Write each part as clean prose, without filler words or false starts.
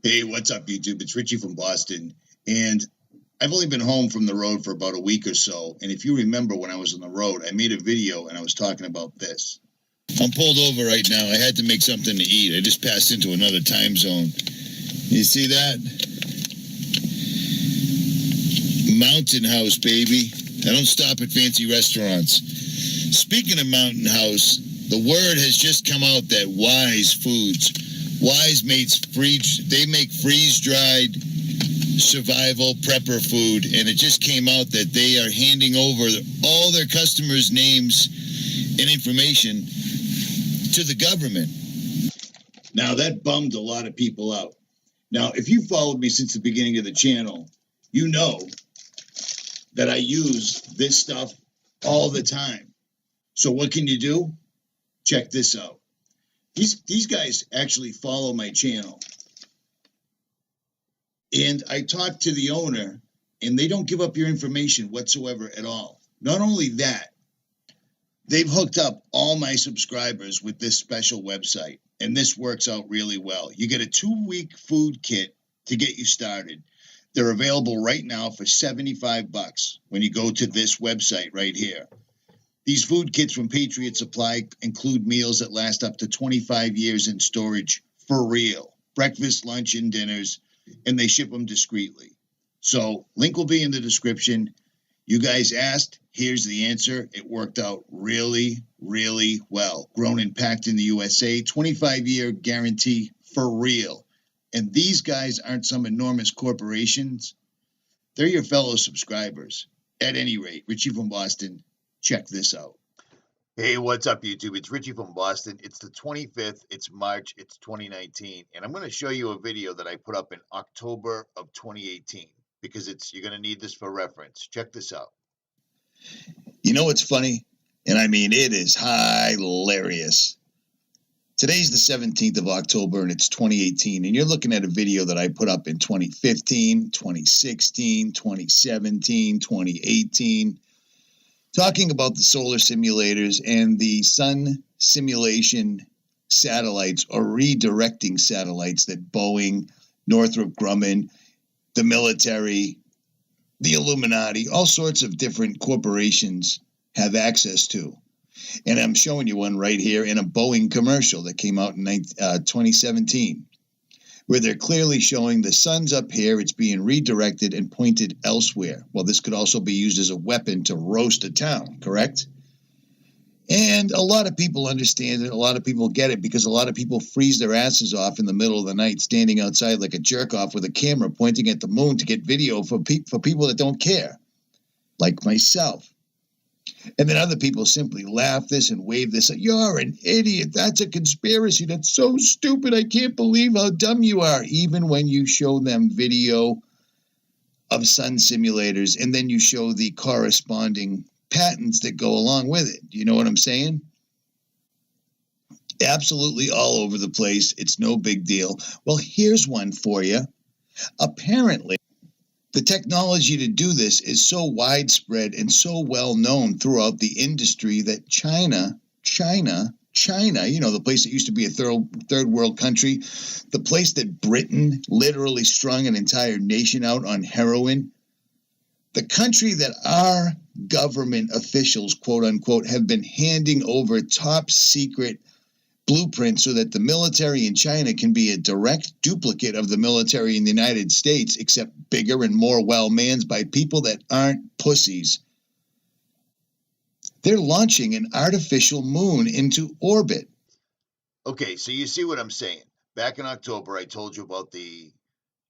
Hey, what's up, YouTube? It's Richie from Boston, and I've only been home from the road for about a week or so, and if you remember when I was on the road, I made a video and I was talking about this. I'm pulled over right now. I had to make something to eat. I just passed into another time zone. You see that? Mountain House, baby. I don't stop at fancy restaurants. Speaking of Mountain House, the word has just come out that Wise Foods, Wise makes they make freeze-dried survival prepper food, and it just came out that they are handing over all their customers' names and information to the government. Now, that bummed a lot of people out. Now, if you followed me since the beginning of the channel, you know that I use this stuff all the time. So what can you do? Check this out. These guys actually follow my channel. And I talked to the owner, and they don't give up your information whatsoever at all. Not only that, they've hooked up all my subscribers with this special website, and this works out really well. You get a 2-week food kit to get you started. They're available right now for $75 when you go to this website right here. These food kits from Patriot Supply include meals that last up to 25 years in storage for real. Breakfast, lunch, and dinners, and they ship them discreetly. So, link will be in the description. You guys asked, here's the answer. It worked out really, really well. Grown and packed in the USA, 25-year guarantee for real. And these guys aren't some enormous corporations. They're your fellow subscribers. At any rate, Richie from Boston, check this out. Hey, what's up, YouTube? It's Richie from Boston. It's the 25th. It's March. It's 2019. And I'm going to show you a video that I put up in October of 2018 because you're going to need this for reference. Check this out. You know what's funny? And I mean, it is hilarious. Today's the 17th of October, and it's 2018, and you're looking at a video that I put up in 2015, 2016, 2017, 2018, talking about the solar simulators and the sun simulation satellites or redirecting satellites that Boeing, Northrop Grumman, the military, the Illuminati, all sorts of different corporations have access to. And I'm showing you one right here in a Boeing commercial that came out in 2017, where they're clearly showing the sun's up here, it's being redirected and pointed elsewhere. Well, this could also be used as a weapon to roast a town, correct? And a lot of people understand it, a lot of people get it, because a lot of people freeze their asses off in the middle of the night, standing outside like a jerk-off with a camera pointing at the moon to get video for people that don't care, like myself. And then other people simply laugh this and wave this. You're an idiot. That's a conspiracy. That's so stupid. I can't believe how dumb you are. Even when you show them video of sun simulators and then you show the corresponding patents that go along with it. You know what I'm saying? Absolutely all over the place. It's no big deal. Well, here's one for you. Apparently, the technology to do this is so widespread and so well known throughout the industry that China, you know, the place that used to be a third world country, the place that Britain literally strung an entire nation out on heroin, the country that our government officials, quote unquote, have been handing over top secret blueprint so that the military in China can be a direct duplicate of the military in the United States, except bigger and more well-manned by people that aren't pussies. They're launching an artificial moon into orbit. Okay, so you see what I'm saying. Back in October, I told you about the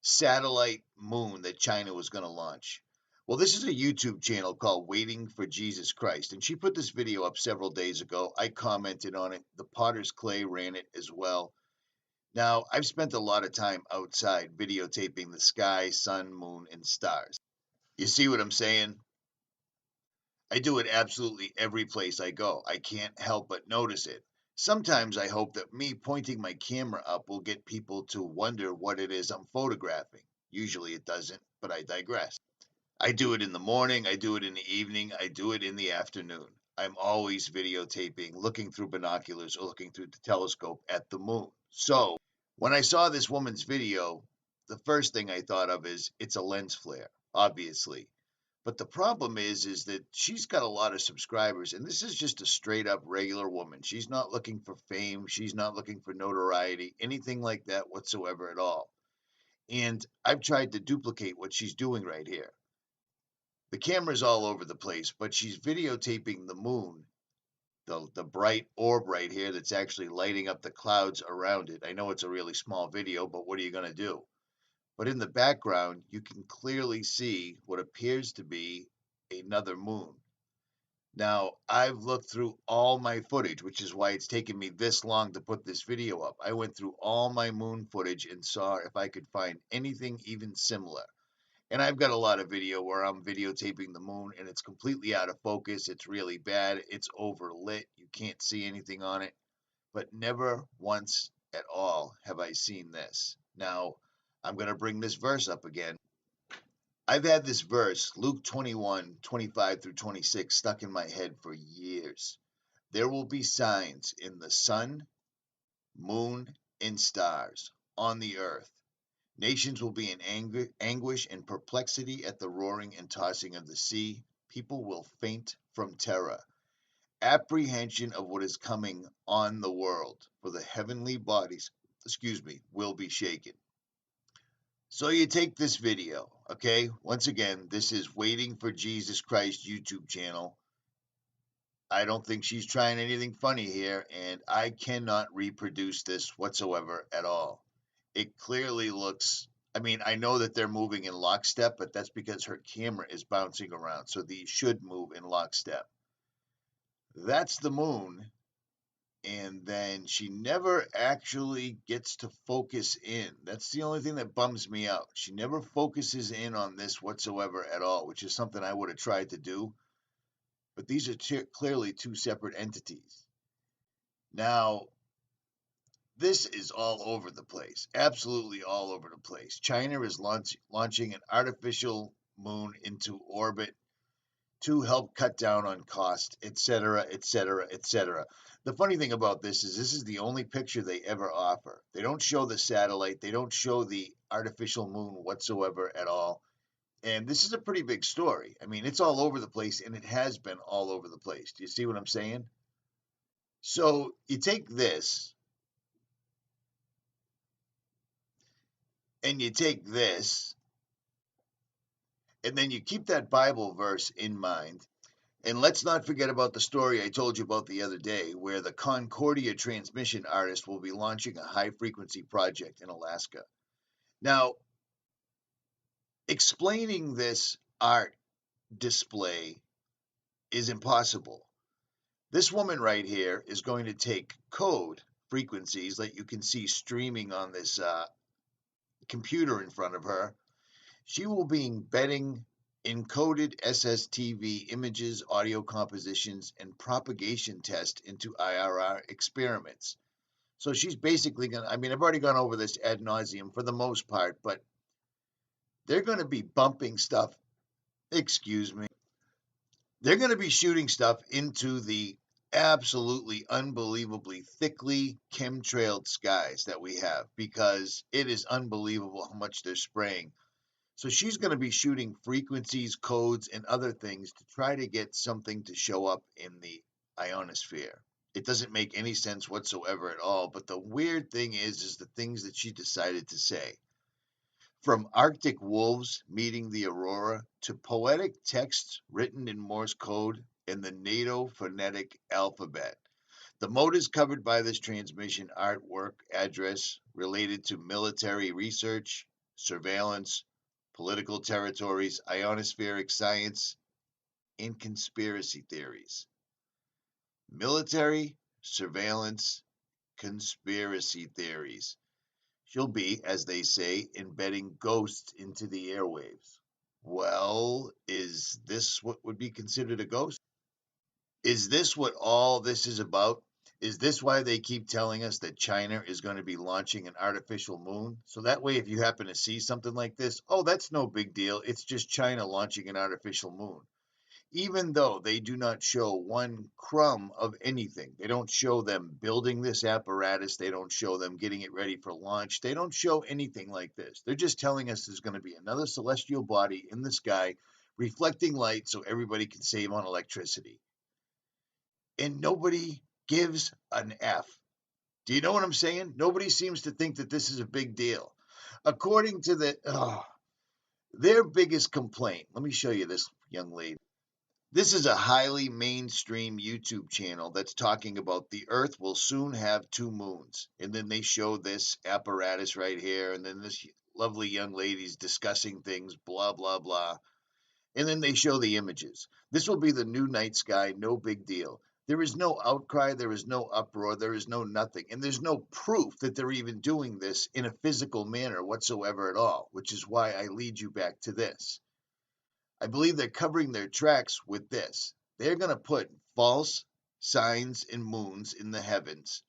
satellite moon that China was going to launch. Well, this is a YouTube channel called Waiting for Jesus Christ, and she put this video up several days ago. I commented on it. The Potter's Clay ran it as well. Now, I've spent a lot of time outside videotaping the sky, sun, moon, and stars. You see what I'm saying? I do it absolutely every place I go. I can't help but notice it. Sometimes I hope that me pointing my camera up will get people to wonder what it is I'm photographing. Usually it doesn't, but I digress. I do it in the morning, I do it in the evening, I do it in the afternoon. I'm always videotaping, looking through binoculars or looking through the telescope at the moon. So when I saw this woman's video, the first thing I thought of is it's a lens flare, obviously. But the problem is that she's got a lot of subscribers, and this is just a straight up regular woman. She's not looking for fame. She's not looking for notoriety, anything like that whatsoever at all. And I've tried to duplicate what she's doing right here. The camera's all over the place, but she's videotaping the moon, the bright orb right here that's actually lighting up the clouds around it. I know it's a really small video, but what are you going to do? But in the background, you can clearly see what appears to be another moon. Now, I've looked through all my footage, which is why it's taken me this long to put this video up. I went through all my moon footage and saw if I could find anything even similar. And I've got a lot of video where I'm videotaping the moon and it's completely out of focus. It's really bad. It's overlit. You can't see anything on it. But never once at all have I seen this. Now, I'm going to bring this verse up again. I've had this verse, Luke 21:25 through 26, stuck in my head for years. There will be signs in the sun, moon, and stars on the earth. Nations will be in anguish and perplexity at the roaring and tossing of the sea. People will faint from terror. Apprehension of what is coming on the world, for the heavenly bodies, will be shaken. So you take this video, okay? Once again, this is Waiting for Jesus Christ YouTube channel. I don't think she's trying anything funny here, and I cannot reproduce this whatsoever at all. It clearly looks, I mean, I know that they're moving in lockstep, but that's because her camera is bouncing around, so these should move in lockstep. That's the moon, and then she never actually gets to focus in. That's the only thing that bums me out. She never focuses in on this whatsoever at all, which is something I would have tried to do. But these are clearly two separate entities. Now, this is all over the place, absolutely all over the place. China is launching an artificial moon into orbit to help cut down on cost, etc., etc., etc. The funny thing about this is the only picture they ever offer. They don't show the satellite. They don't show the artificial moon whatsoever at all. And this is a pretty big story. I mean, it's all over the place, and it has been all over the place. Do you see what I'm saying? So you take this, and you take this, and then you keep that Bible verse in mind. And let's not forget about the story I told you about the other day, where the Concordia transmission artist will be launching a high-frequency project in Alaska. Now, explaining this art display is impossible. This woman right here is going to take code frequencies that you can see streaming on this computer in front of her. She will be embedding encoded SSTV images, audio compositions, and propagation test into IRR experiments. So she's basically going to, I mean, I've already gone over this ad nauseum for the most part, but they're going to be bumping stuff, they're going to be shooting stuff into the absolutely unbelievably thickly chemtrailed skies that we have, because it is unbelievable how much they're spraying. So she's going to be shooting frequencies, codes, and other things to try to get something to show up in the ionosphere. It doesn't make any sense whatsoever at all. But the weird thing is the things that she decided to say. From Arctic wolves meeting the aurora to poetic texts written in Morse code and the NATO phonetic alphabet. The mode is covered by this transmission artwork address related to military research, surveillance, political territories, ionospheric science, and conspiracy theories. Military, surveillance, conspiracy theories. She'll be, as they say, embedding ghosts into the airwaves. Well, is this what would be considered a ghost? Is this what all this is about? Is this why they keep telling us that China is going to be launching an artificial moon? So that way, if you happen to see something like this, oh, that's no big deal. It's just China launching an artificial moon. even though they do not show one crumb of anything. They don't show them building this apparatus. They don't show them getting it ready for launch. They don't show anything like this. They're just telling us there's going to be another celestial body in the sky reflecting light so everybody can save on electricity. And nobody gives an F. Do you know what I'm saying? Nobody seems to think that this is a big deal. According to their biggest complaint, let me show you this young lady. This is a highly mainstream YouTube channel that's talking about the Earth will soon have 2 moons. And then they show this apparatus right here. And then this lovely young lady's discussing things, blah, blah, blah. And then they show the images. This will be the new night sky, no big deal. There is no outcry, there is no uproar, there is no nothing. And there's no proof that they're even doing this in a physical manner whatsoever at all, which is why I lead you back to this. I believe they're covering their tracks with this. They're going to put false signs and moons in the heavens.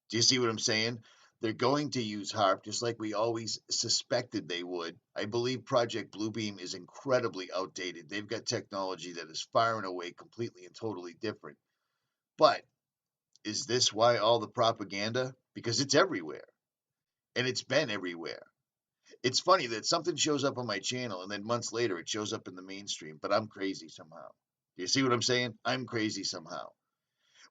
Do you see what I'm saying? They're going to use HAARP just like we always suspected they would. I believe Project Bluebeam is incredibly outdated. They've got technology that is far and away completely and totally different. But is this why all the propaganda? Because it's everywhere. And it's been everywhere. It's funny that something shows up on my channel and then months later it shows up in the mainstream, but I'm crazy somehow. Do you see what I'm saying? I'm crazy somehow.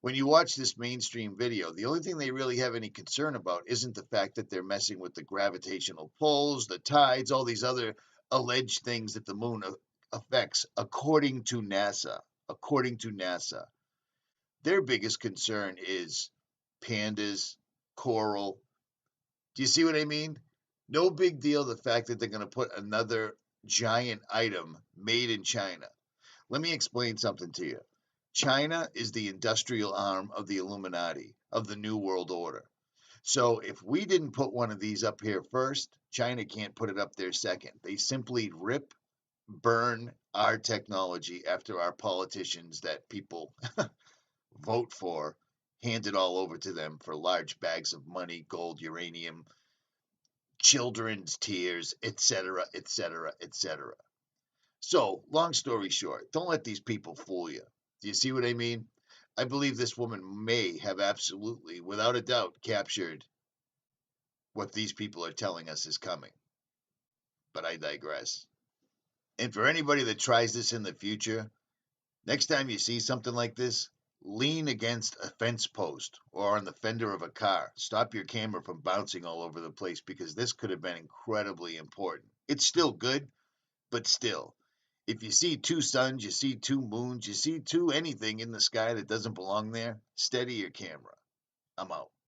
When you watch this mainstream video, the only thing they really have any concern about isn't the fact that they're messing with the gravitational pulls, the tides, all these other alleged things that the moon affects, according to NASA. According to NASA. Their biggest concern is pandas, coral. Do you see what I mean? No big deal the fact that they're going to put another giant item made in China. Let me explain something to you. China is the industrial arm of the Illuminati, of the New World Order. So if we didn't put one of these up here first, China can't put it up there second. They simply rip, burn our technology after our politicians that people vote for hand it all over to them for large bags of money, gold, uranium, children's tears, etc., etc., etc. So, long story short, don't let these people fool you. Do you see what I mean? I believe this woman may have absolutely, without a doubt, captured what these people are telling us is coming. But I digress. And for anybody that tries this in the future, next time you see something like this, lean against a fence post or on the fender of a car. Stop your camera from bouncing all over the place because this could have been incredibly important. It's still good, but still. If you see 2 suns, you see 2 moons, you see 2 anything in the sky that doesn't belong there, steady your camera. I'm out.